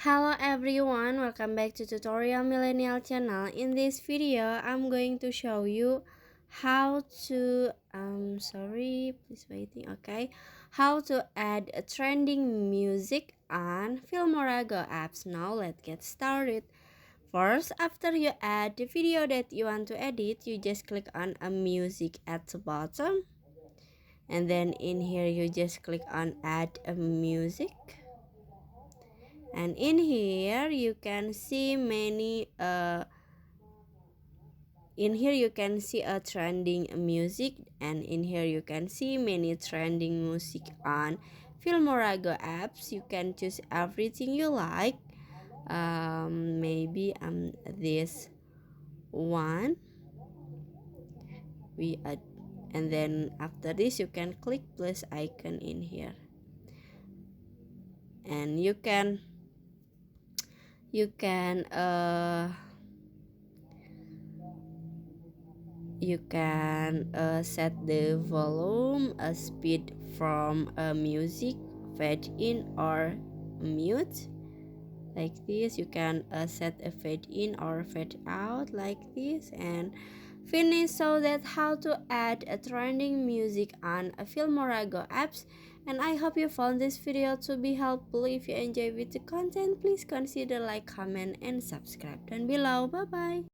Hello everyone, welcome back to Tutorial Millennial channel. In this video, I'm going to show you how to please waiting. Okay, how to add a trending music on FilmoraGo apps. Now let's get started. First, after you add the video that you want to edit, you just click on a music at the bottom, and then in here you just click on add a music. And in here you can see many a trending music, and in here you can see many trending music on FilmoraGo apps. You can choose everything you like. Maybe this one we add, and then after this you can click plus icon in here, and you can set the volume, speed from music, fade in or mute like this. You can set a fade in or fade out like this, and finish. So that's how to add a trending music on a FilmoraGo apps. And I hope you found this video to be helpful. If you enjoy with the content, please consider like, comment, and subscribe down below. Bye bye.